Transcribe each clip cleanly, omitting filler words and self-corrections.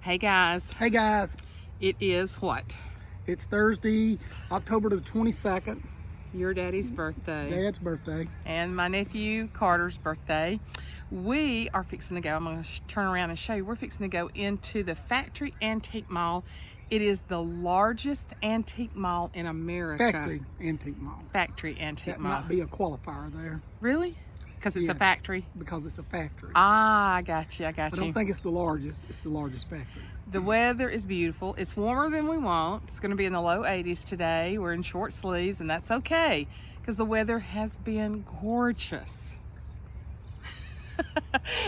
Hey guys, Hey guys, it is what? it's Thursday, October the 22nd, Your daddy's birthday. Dad's birthday. And my nephew Carter's birthday. We are fixing to go, I'm going to turn around and show you, we're fixing to go into the Factory Antique Mall. It is the largest antique mall in America. Factory Antique Mall. Factory Antique That Mall. might be a qualifier there Really? Because it's a Yes. factory? because it's a factory. Ah, I got you, I got I you. don't think it's the largest. It's the largest factory. The weather is beautiful. It's warmer than we want. It's going to be in the low 80s today. We're in short sleeves, and that's okay because the weather has been gorgeous.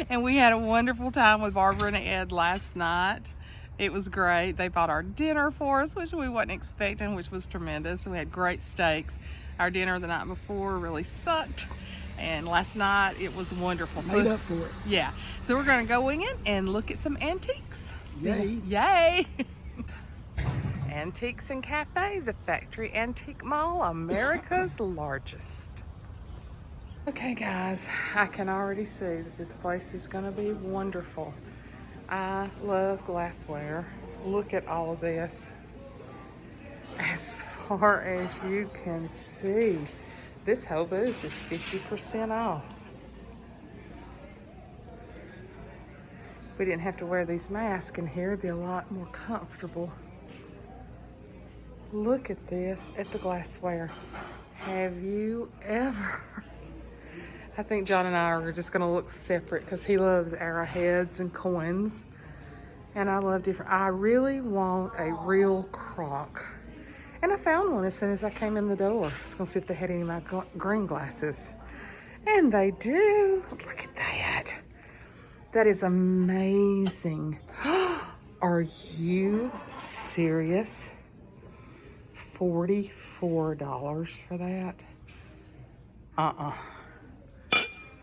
And we had a wonderful time with Barbara and Ed last night. It was great. They bought our dinner for us, which we wasn't expecting, which was tremendous. We had great steaks. Our dinner the night before really sucked, and last night it was wonderful. Made up for it. Yeah, so we're going to go in and look at some antiques. Yay. Yay! Antiques and Cafe, the Factory Antique Mall, America's largest. Okay guys, I can already see that this place is going to be wonderful. I love glassware. Look at all of this. As far as you can see, this whole booth is 50% off. If we didn't have to wear these masks in here, it'd be a lot more comfortable. Look at this, at the glassware. Have you ever? I think John and I are just gonna look separate because he loves arrowheads and coins. And I love different, I really want a real crock. And I found one as soon as I came in the door. I was gonna see if they had any of my green glasses. And they do, look at that. That is amazing. Are you serious? $44 for that?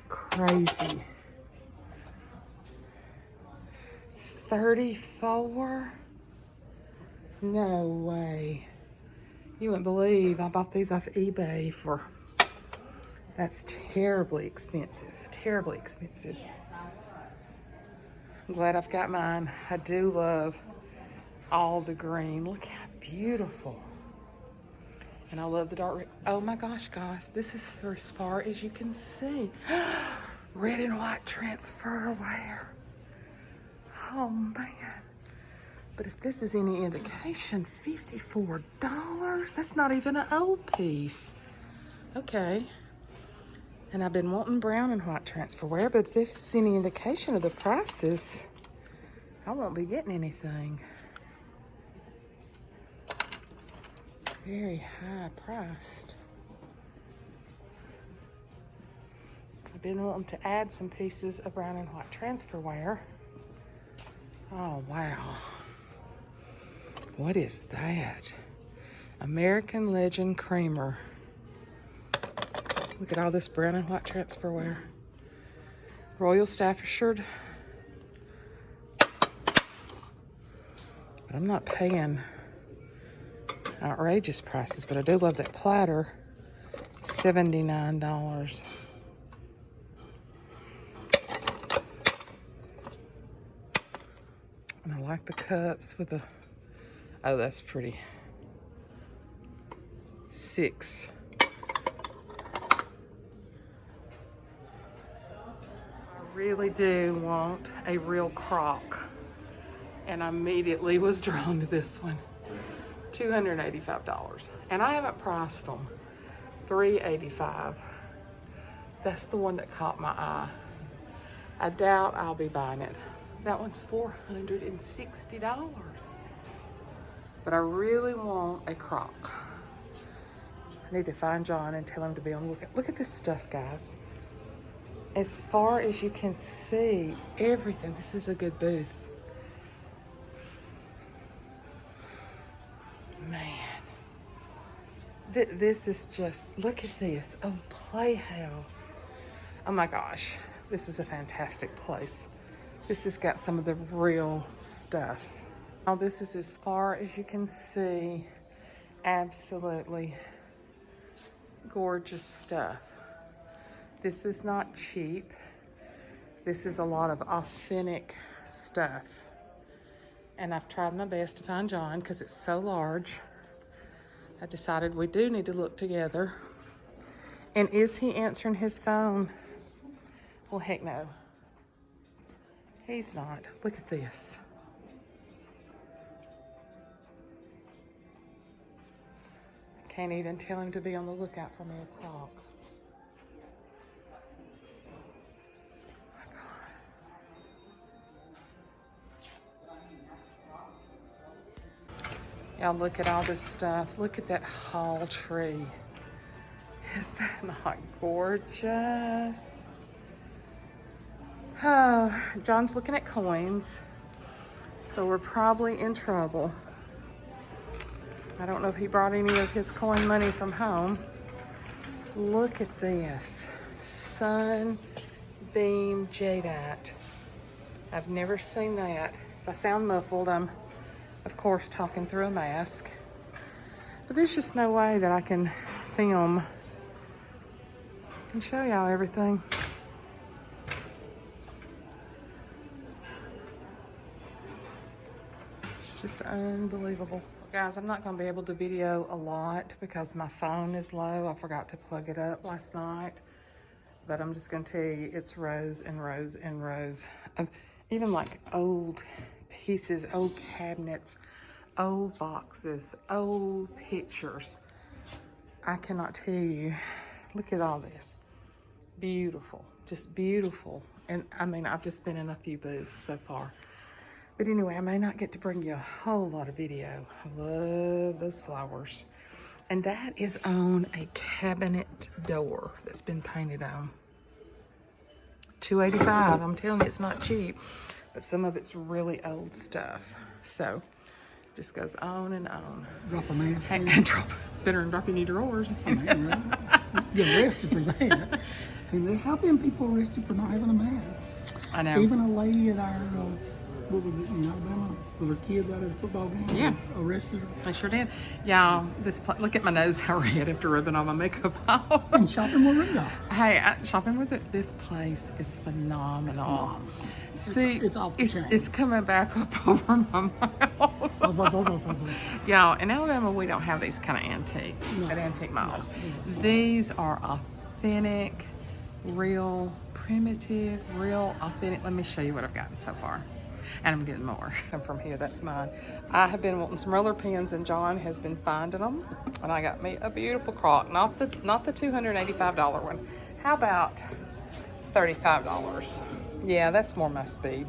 Crazy. 34? No way. You wouldn't believe I bought these off eBay for, that's terribly expensive. Terribly expensive. I'm glad I've got mine. I do love all the green. Look how beautiful. And I love the dark red. Oh my gosh, guys, this is for as far as you can see. Red and white transfer wear. Oh man. But if this is any indication, $54, that's not even an old piece. Okay. And I've been wanting brown and white transfer wear, but if this is any indication of the prices, I won't be getting anything. Very high priced. I've been wanting to add some pieces of brown and white transfer wear. Oh wow. What is that? American Legend Creamer. Look at all this brown and white transfer wear. Royal Staffordshire. But I'm not paying outrageous prices, but I do love that platter. $79. And I like the cups with the, oh, that's pretty. $6. I really do want a real crock, and I immediately was drawn to this one. $285, and I haven't priced them. $385. That's the one that caught my eye. I doubt I'll be buying it. That one's $460. But I really want a crock. I need to find John and tell him to be on the lookout. Look at this stuff, guys. As far as you can see, everything. This is a good booth. Man, this is just, look at this, a playhouse. Oh my gosh, this is a fantastic place. This has got some of the real stuff. Now this is as far as you can see, absolutely gorgeous stuff. This is not cheap. This is a lot of authentic stuff. And I've tried my best to find John because it's so large. I decided we do need to look together. And is he answering his phone? Well, heck no. He's not. Look at this. I can't even tell him to be on the lookout for me a croc. Y'all look at all this stuff. Look at that hall tree. Is that not gorgeous? Oh, John's looking at coins, so we're probably in trouble. I don't know if he brought any of his coin money from home. Look at this. Sunbeam jadeite. I've never seen that. If I sound muffled, I'm of course talking through a mask. But there's just no way that I can film and show y'all everything. It's just unbelievable. Guys, I'm not going to be able to video a lot because my phone is low. I forgot to plug it up last night. But I'm just going to tell you, it's rows and rows and rows of even like old pieces, old cabinets, old boxes, old pictures. I cannot tell you. Look at all this. Beautiful, just beautiful. And I mean, I've just been in a few booths so far. But anyway, I may not get to bring you a whole lot of video. I love those flowers. And that is on a cabinet door that's been painted on. $285. I'm telling you, it's not cheap. But some of it's really old stuff. So, just goes on and on. Drop a mask. And drop. It's better than dropping your drawers. I mean, right? Get arrested for that. And how been people arrested for not having a mask? I know. Even a lady at our, what was it, in Alabama, with her kids out at a football game? Yeah. Arrested her. I sure did. Y'all, look at my nose, how red after rubbing all my makeup off. And shopping with Rudolph. Hey, shopping with it. This place is phenomenal. See, it's off the chain. It's coming back up over my mouth. Y'all, in Alabama, we don't have these kind of antiques at antique malls. No, these are authentic, real, primitive, real, authentic. Let me show you what I've gotten so far. And I'm getting more. Come from here, that's mine. I have been wanting some roller pins, and John has been finding them. And I got me a beautiful croc, not the $285 one. How about $35? Yeah, that's more my speed.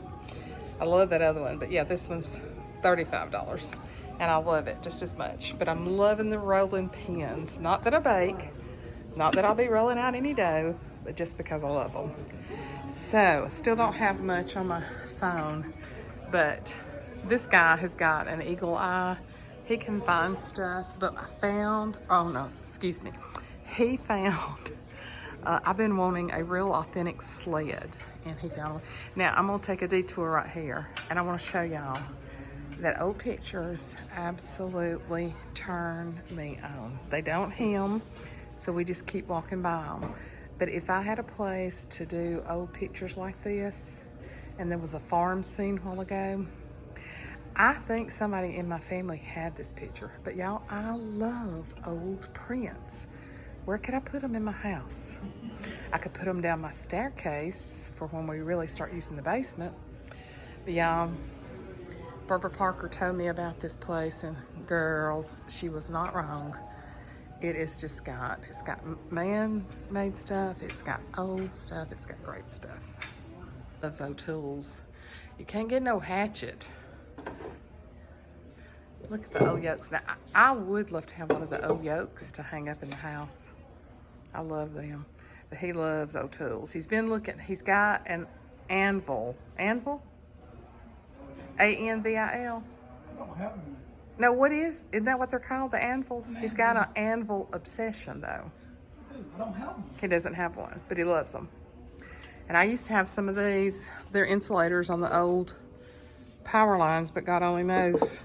I love that other one, but yeah, this one's $35. And I love it just as much. But I'm loving the rolling pins. Not that I bake, not that I'll be rolling out any dough, but just because I love them. So, I still don't have much on my phone, but this guy has got an eagle eye. He can find stuff, but I found, oh no, excuse me. He found, I've been wanting a real authentic sled, and he found one. Now, I'm gonna take a detour right here, and I wanna show y'all that old pictures absolutely turn me on. They don't hem, so we just keep walking by them. But if I had a place to do old pictures like this, and there was a farm scene a while ago, I think somebody in my family had this picture. But y'all, I love old prints. Where could I put them in my house? I could put them down my staircase for when we really start using the basement. But y'all, Barbara Parker told me about this place, and girls, she was not wrong. It's got man-made stuff, it's got old stuff, it's got great stuff. Those old tools. You can't get no hatchet. Look at the old yokes. Now, I would love to have one of the old yokes to hang up in the house. I love them. But he loves old tools. He's been looking, he's got an anvil. Anvil? A-N-V-I-L? I don't have one. No, isn't that what they're called? The anvils? He's got an anvil obsession, though. I don't have one. He doesn't have one, but he loves them. And I used to have some of these. They're insulators on the old power lines, but God only knows.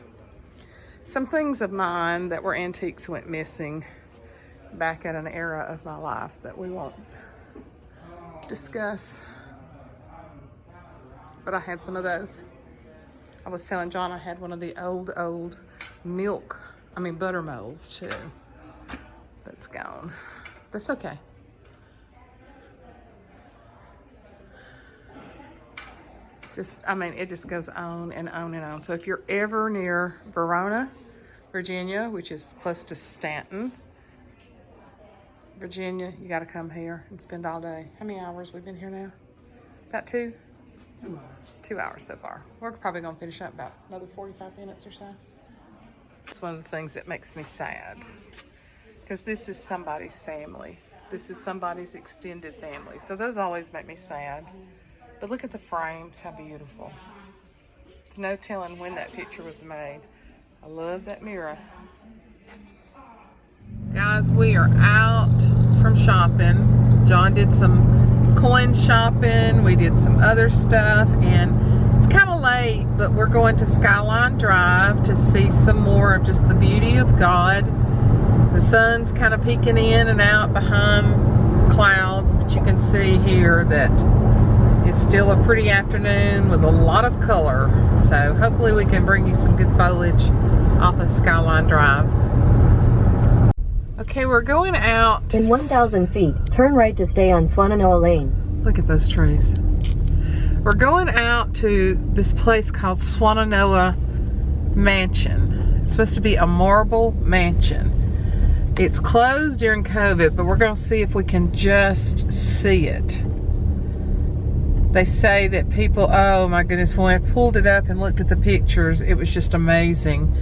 Some things of mine that were antiques went missing back at an era of my life that we won't discuss. But I had some of those. I was telling John I had one of the old butter molds too. That's gone. That's okay. It just goes on and on and on. So if you're ever near Verona, Virginia, which is close to Stanton, Virginia, you got to come here and spend all day. How many hours we've been here now? About 2? 2 hours. 2 hours so far. We're probably going to finish up about another 45 minutes or so. It's one of the things that makes me sad, because this is somebody's family. This is somebody's extended family. So those always make me sad. But look at the frames, how beautiful. There's no telling when that picture was made. I love that mirror. Guys, we are out from shopping. John did some coin shopping. We did some other stuff, and it's kind of late, but we're going to Skyline Drive to see some more of just the beauty of God. The sun's kind of peeking in and out behind clouds, but you can see here that it's still a pretty afternoon with a lot of color. So hopefully we can bring you some good foliage off of Skyline Drive. Okay, we're going out. In 1,000 feet, turn right to stay on Swannanoa Lane. Look at those trees. We're going out to this place called Swannanoa Mansion. It's supposed to be a marble mansion. It's closed during COVID, but we're going to see if we can just see it. They say that people, oh my goodness, when I pulled it up and looked at the pictures, it was just amazing.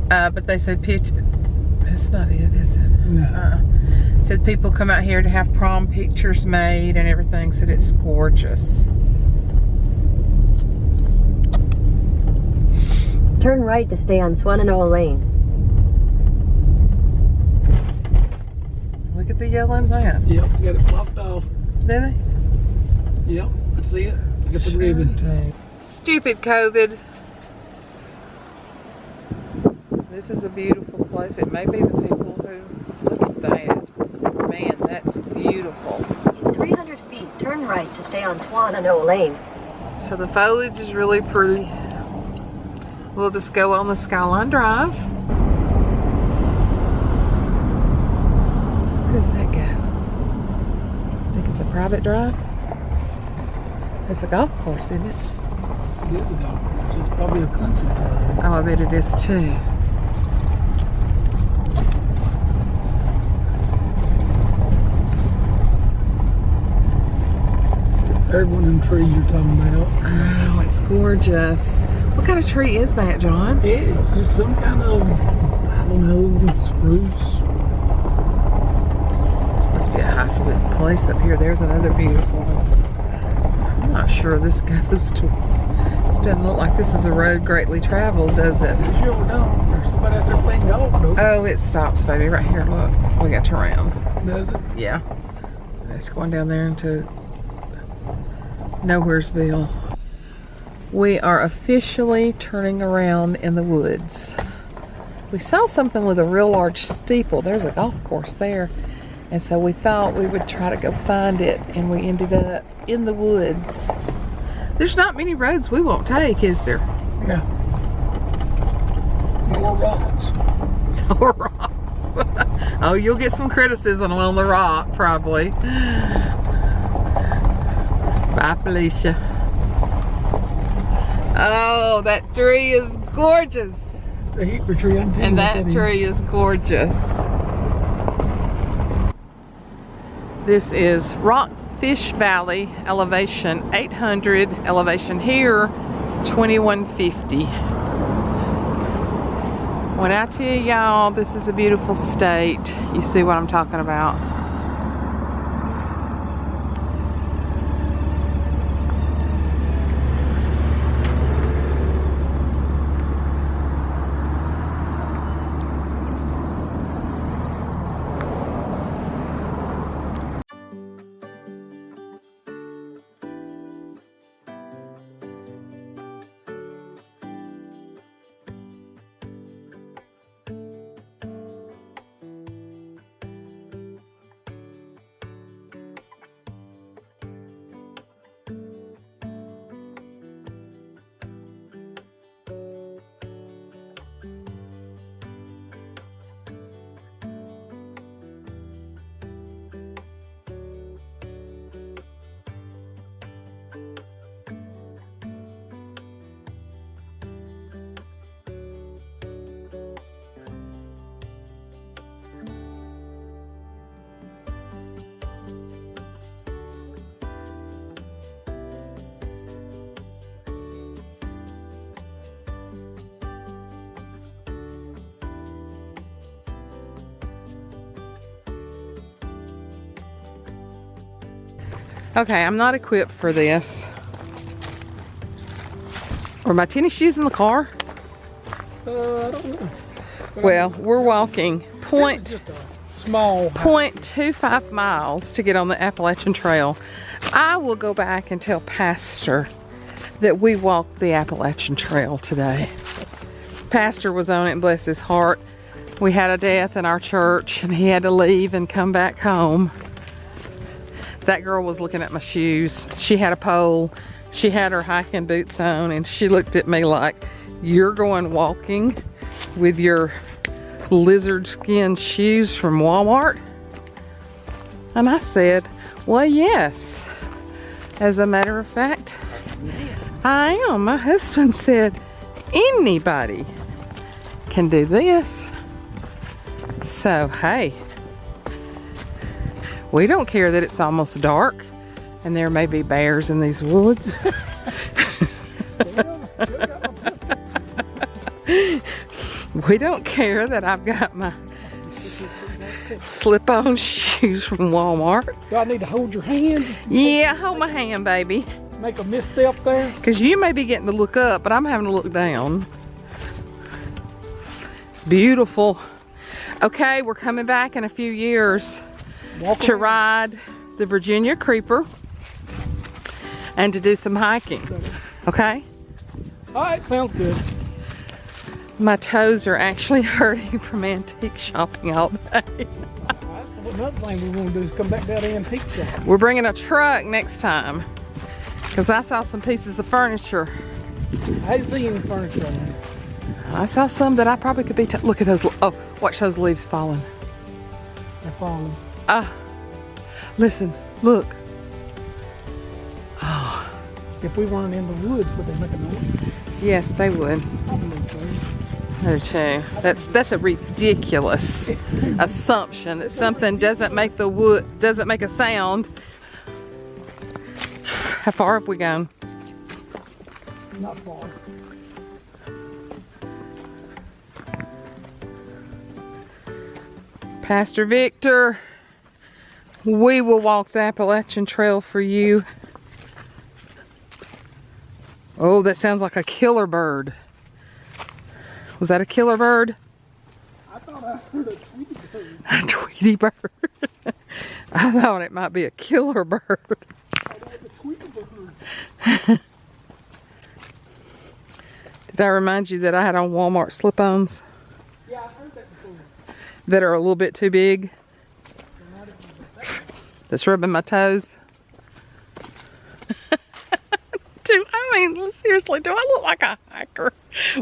But they said, that's not it, is it? No. Said people come out here to have prom pictures made and everything. Said it's gorgeous. Turn right to stay on Swannanoa Lane. Look at the yellow in that. Yep, we got it blocked off. Did they? Yep, I see it. I got the ribbon. Stupid COVID. This is a beautiful place. It may be the people who, look at that. Man, that's beautiful. In 300 feet, turn right to stay on Swannanoa Lane. So the foliage is really pretty. We'll just go on the Skyline Drive. Where does that go? I think it's a private drive. It's a golf course, isn't it? It is a golf course. It's probably a country club. Oh, I bet it is too. There's one of them trees you're talking about. Oh, it's gorgeous. What kind of tree is that, John? It's just some kind of, I don't know, spruce. This must be a highfalutin place up here. There's another beautiful one. I'm not sure this goes to. This doesn't look like this is a road greatly traveled, does it? It sure don't. There's somebody out there playing golf, though. Oh, it stops, baby. Right here, look. We got to turn around. Does it? Yeah. It's going down there into Nowheresville. We are officially turning around in the woods. We saw something with a real large steeple. There's a golf course there. And so we thought we would try to go find it, and we ended up in the woods. There's not many roads we won't take, is there? Yeah. More rocks. Or rocks. Oh, you'll get some criticism on the rock, probably. Bye, Felicia. Oh, that tree is gorgeous. It's a hickory tree. And that tree is gorgeous. This is Rockfish Valley, elevation 800, elevation here 2150. When I tell y'all this is a beautiful state, you see what I'm talking about. Okay, I'm not equipped for this. Are my tennis shoes in the car? I don't know. Well, we're walking Just a small. 0.25 miles to get on the Appalachian Trail. I will go back and tell Pastor that we walked the Appalachian Trail today. Pastor was on it, and bless his heart. We had a death in our church and he had to leave and come back home. That girl was looking at my shoes. She had a pole. She had her hiking boots on and she looked at me like, "You're going walking with your lizard skin shoes from Walmart?" And I said, "Well, yes. As a matter of fact, I am." My husband said, "Anybody can do this." So, hey, we don't care that it's almost dark and there may be bears in these woods. We don't care that I've got my slip-on shoes from Walmart. Do I need to hold your hand? Yeah, hold my hand, baby. Make a misstep there? Because you may be getting to look up, but I'm having to look down. It's beautiful. Okay, we're coming back in a few years to ride the Virginia Creeper and to do some hiking. Okay? All right, sounds good. My toes are actually hurting from antique shopping all day. Another thing we want to do is come back down to antique shop. We're bringing a truck next time because I saw some pieces of furniture. I didn't see any furniture on there. I saw some that I probably could be. Look at those. Oh, watch those leaves falling. They're falling. Listen, look. Oh, If we weren't in the woods, would they make a noise? yes, they would. I believe so. I do too. That's a ridiculous assumption that something doesn't make a sound. How far have we gone? Not far. Pastor Victor, we will walk the Appalachian Trail for you. Oh, that sounds like a killer bird. Was that a killer bird? I thought I heard a Tweety bird. A Tweety bird. I thought it might be a killer bird. That was a Tweety bird. Did I remind you that I had on Walmart slip-ons Yeah, I heard that before. that are a little bit too big? That's rubbing my toes. Seriously, do I look like a hiker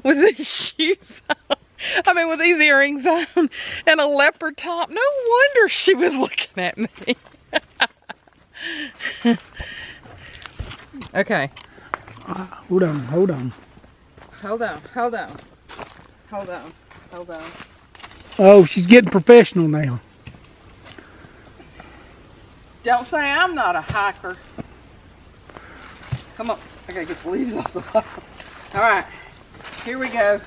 with these shoes on? I mean, with these earrings on and a leopard top? No wonder she was looking at me. Okay. Hold on. Hold on. Oh, she's getting professional now. Don't say I'm not a hiker. Come on. I gotta get the leaves off the bottom. Alright, here we go.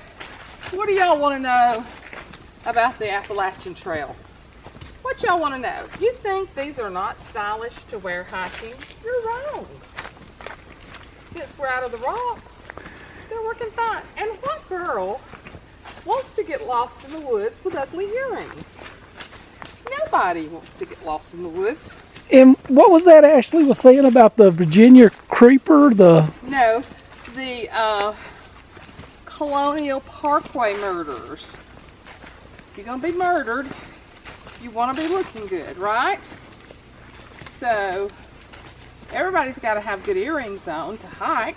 What do y'all want to know about the Appalachian Trail? What y'all want to know? You think these are not stylish to wear hiking? You're wrong. Since we're out of the rocks, they're working fine. And what girl wants to get lost in the woods with ugly earrings? Nobody wants to get lost in the woods. And what was that Ashley was saying about the Virginia Creeper? No, the Colonial Parkway murderers. If you're going to be murdered, you want to be looking good, right? So, everybody's got to have good earrings on to hike.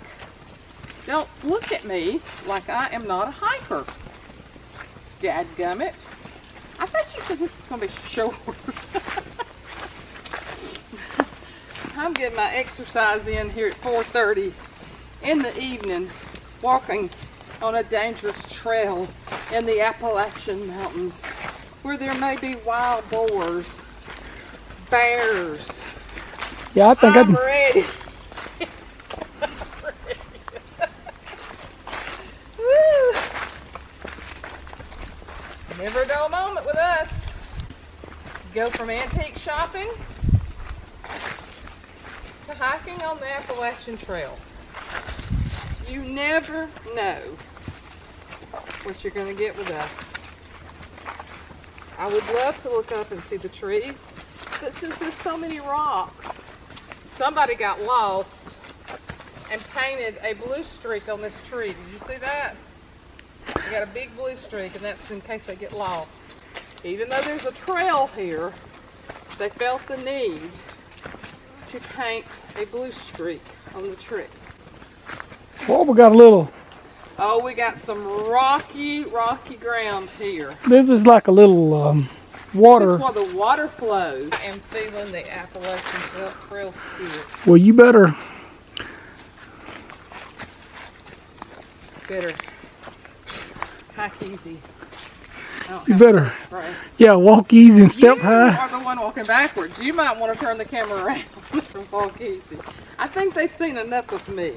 Don't look at me like I am not a hiker. Dadgummit. I thought you said this was going to be short. I'm getting my exercise in here at 4:30 in the evening, walking on a dangerous trail in the Appalachian Mountains where there may be wild boars, bears. Yeah, I think I'm ready. Woo. Never a dull moment with us. Go from antique shopping to hiking on the Appalachian Trail. You never know what you're going to get with us. I would love to look up and see the trees, but since there's so many rocks, somebody got lost and painted a blue streak on this tree. Did you see that? They got a big blue streak, and that's in case they get lost. Even though there's a trail here, they felt the need to paint a blue streak on the tree. Well, we got a little. Oh, we got some rocky ground here. This is like a little water. This is where the water flows. I am feeling the Appalachian Trail spirit. Well, you better hike easy. You better. Right. Yeah, walk easy and step high. You are the one walking backwards. You might want to turn the camera around and walk easy. I think they've seen enough of me.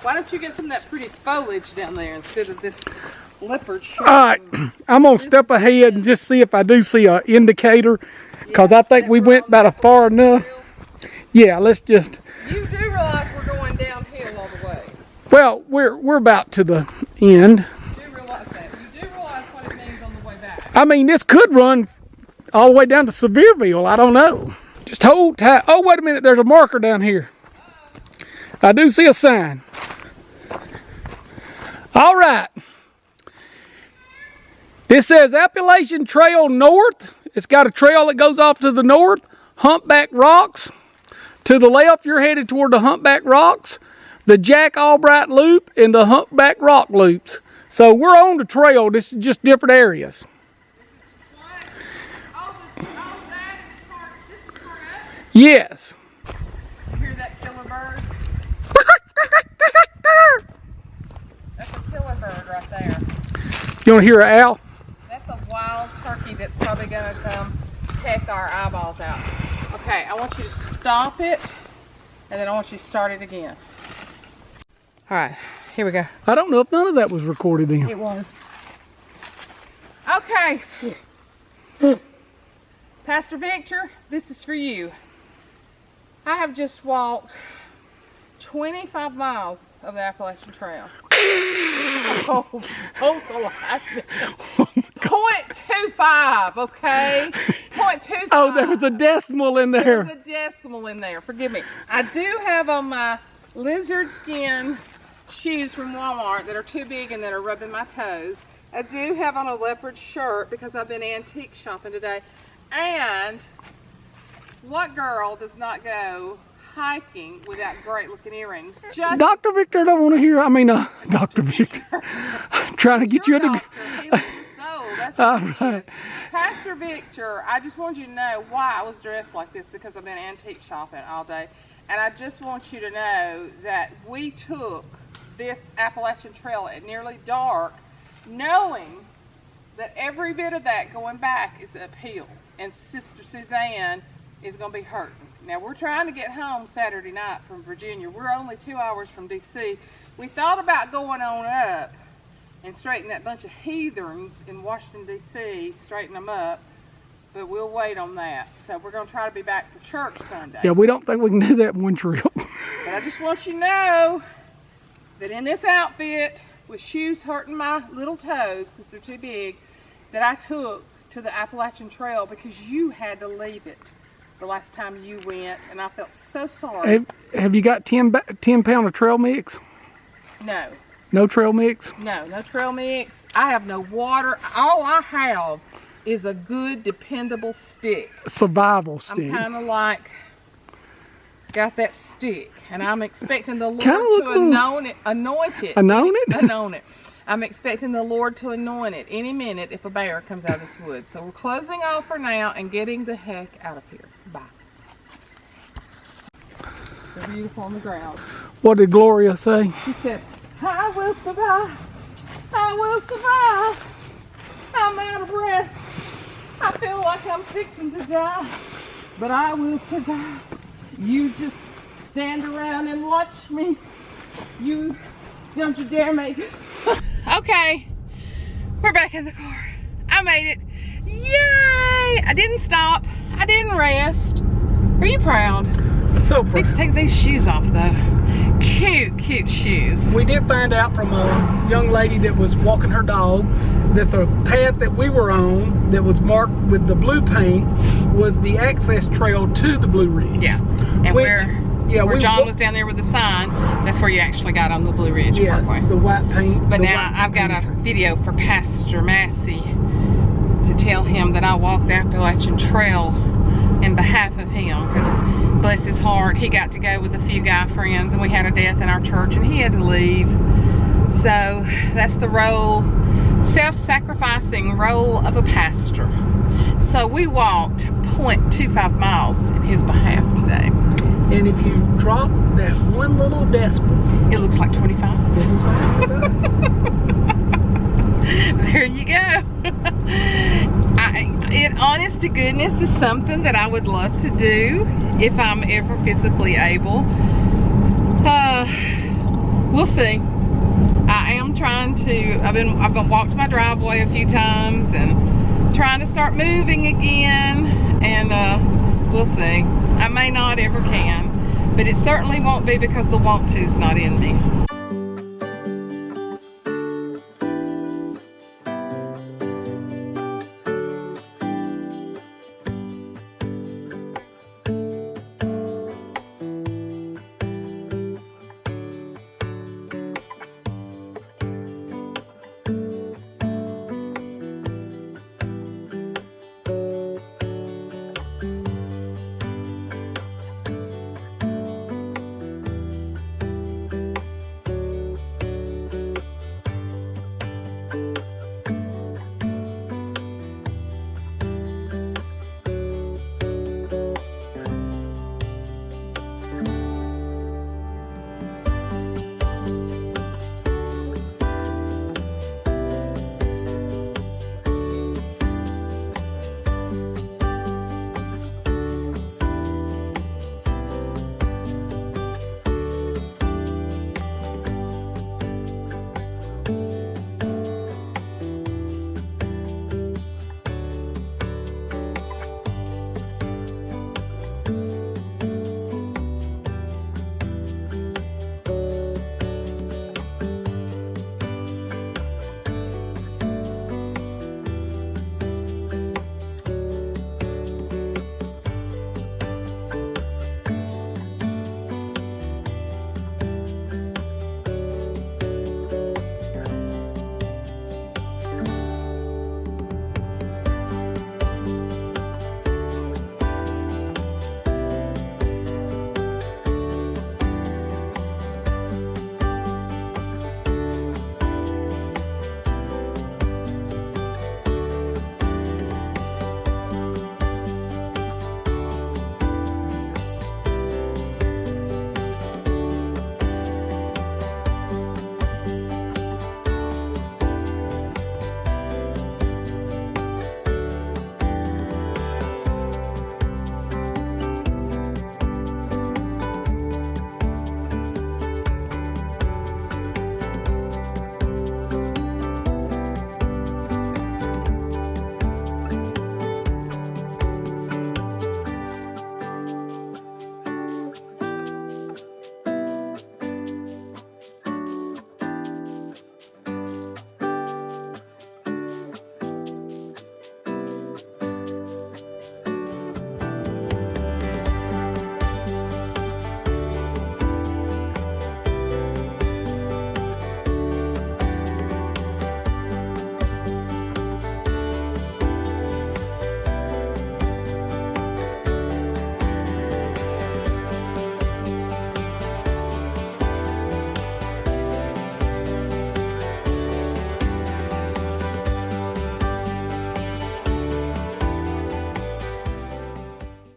Why don't you get some of that pretty foliage down there instead of this leopard shirt? All right, I'm going to step ahead and just see if I do see an indicator, because I think we went about far enough. Yeah, let's just. You do realize we're going downhill all the way. Well, we're about to the end. You do realize that. You do realize what it means on the way back. I mean, this could run all the way down to Sevierville. I don't know. Just hold tight. Oh, wait a minute. There's a marker down here. I do see a sign. All right. This says Appalachian Trail North. It's got a trail that goes off to the north. Humpback Rocks. To the left, you're headed toward the Humpback Rocks, the Jack Albright Loop, and the Humpback Rock Loops. So we're on the trail. This is just different areas. Yes. You hear that killer bird? That's a killer bird right there. You want to hear an owl? That's a wild turkey that's probably going to come peck our eyeballs out. Okay, I want you to stop it, and then I want you to start it again. All right, here we go. I don't know if none of that was recorded in. It was. Okay. Pastor Victor, this is for you. I have just walked 25 miles of the Appalachian Trail. Oh, both a lot. 0.25, okay? 0.25. Oh, there was a decimal in there. There's a decimal in there. Forgive me. I do have on my lizard skin shoes from Walmart that are too big and that are rubbing my toes. I do have on a leopard shirt because I've been antique shopping today. And what girl does not go hiking without great looking earrings? Just Dr. Victor, I don't want to hear. I mean, Dr. Victor. I'm trying to get you into. That's what it is. Pastor Victor, I just want you to know why I was dressed like this, because I've been antique shopping all day. And I just want you to know that we took this Appalachian Trail at nearly dark, knowing that every bit of that going back is uphill. And Sister Suzanne is going to be hurting. Now, we're trying to get home Saturday night from Virginia. We're only 2 hours from D.C. We thought about going on up and straighten that bunch of heathens in Washington, D.C., straighten them up, but we'll wait on that. So we're going to try to be back for church Sunday. Yeah, we don't think we can do that in one trip. But I just want you to know that in this outfit, with shoes hurting my little toes because they're too big, that I took to the Appalachian Trail because you had to leave it the last time you went, and I felt so sorry. Have you got 10 pound of trail mix? No. No trail mix? No trail mix. I have no water. All I have is a good, dependable stick. Survival stick. I'm kind of like, got that stick, and I'm expecting the Lord to anoint it. Anoint it. I'm expecting the Lord to anoint it any minute if a bear comes out of this woods. So we're closing off for now and getting the heck out of here. Bye. They're beautiful on the ground. What did Gloria say? She said, I will survive. I will survive. I'm out of breath. I feel like I'm fixing to die, but I will survive. You just stand around and watch me. Don't you dare make it. Okay, we're back in the car. I made it. Yay! I didn't stop. I didn't rest. Are you proud? So Let's proud. take these shoes off though. Cute, cute shoes. We did find out from a young lady that was walking her dog that the path that we were on that was marked with the blue paint was the access trail to the Blue Ridge. Yeah. And Which, where John was down there with the sign, that's where you actually got on the Blue Ridge Yes, Parkway. the white paint. But the now white I've got a paint. video for Pastor Massey to tell him that I walked the Appalachian Trail in behalf of him, because bless his heart, he got to go with a few guy friends and we had a death in our church and he had to leave. So that's the role, self-sacrificing role of a pastor. So we walked 0.25 miles in his behalf today. And if you drop that one little decimal, It looks like 25. it looks like There you go. It honest to goodness is something that I would love to do if I'm ever physically able. We'll see. I am trying to, I've walked my driveway a few times and trying to start moving again, and we'll see. I may not ever can, but it certainly won't be because the want to is not in me.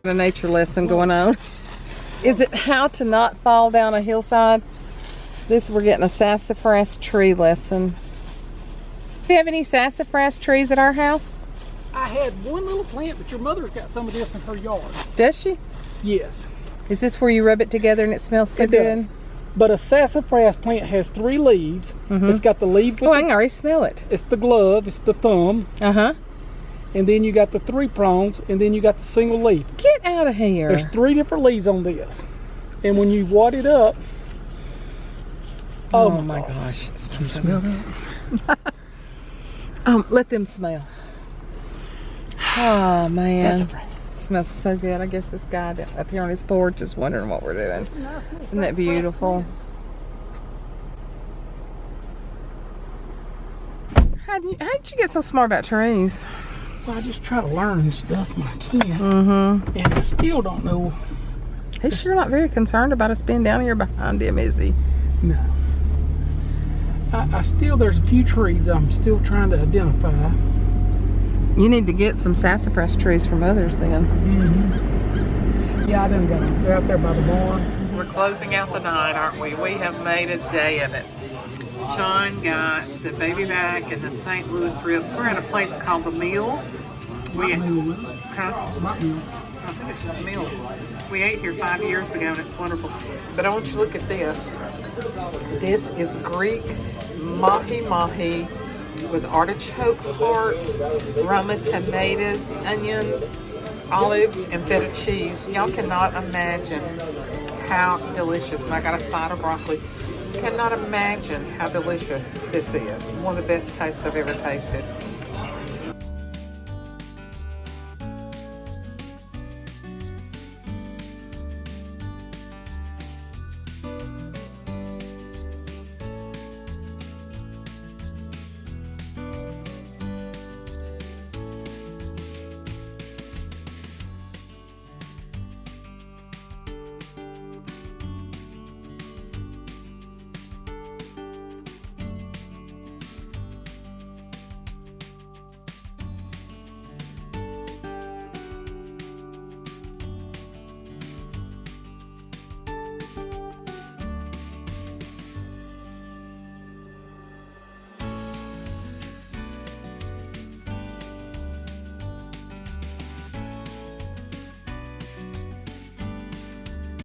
A nature lesson going on. Is it how to not fall down a hillside? We're getting a sassafras tree lesson. Do you have any sassafras trees at our house? I had one little plant, but your mother's got some of this in her yard. Does she? Yes. Is this where you rub it together and it smells so It good? does. But a sassafras plant has 3 leaves. It's got the leaf with Oh, I can already smell it. it's the glove, it's the thumb, Uh-huh. and then you got the 3 prongs, and then you got the single leaf. Get out of here. There's 3 different leaves on this. And when you wad it up, oh my gosh. Can you smell that? Let them smell. Oh man. Sassafras. Smells so good. I guess this guy up here on his porch is wondering what we're doing. Isn't that beautiful? How'd you get so smart about trees? Well, I just try to learn stuff when I can. Mm-hmm. And I still don't know. He's sure not very concerned about us being down here behind him, is he? No. There's a few trees I'm still trying to identify. You need to get some sassafras trees from others then. Mm-hmm. Yeah, I done got them. They're out there by the barn. We're closing out the night, aren't we? We have made a day of it. John got the baby back and the St. Louis ribs. We're at a place called The Mill. Huh? I think it's just The Mill. We ate here 5 years ago and it's wonderful. But I want you to look at this. This is Greek mahi-mahi with artichoke hearts, Roma tomatoes, onions, olives, and feta cheese. Y'all cannot imagine how delicious. And I got a side of broccoli. Cannot imagine how delicious this is. One of the best tastes I've ever tasted.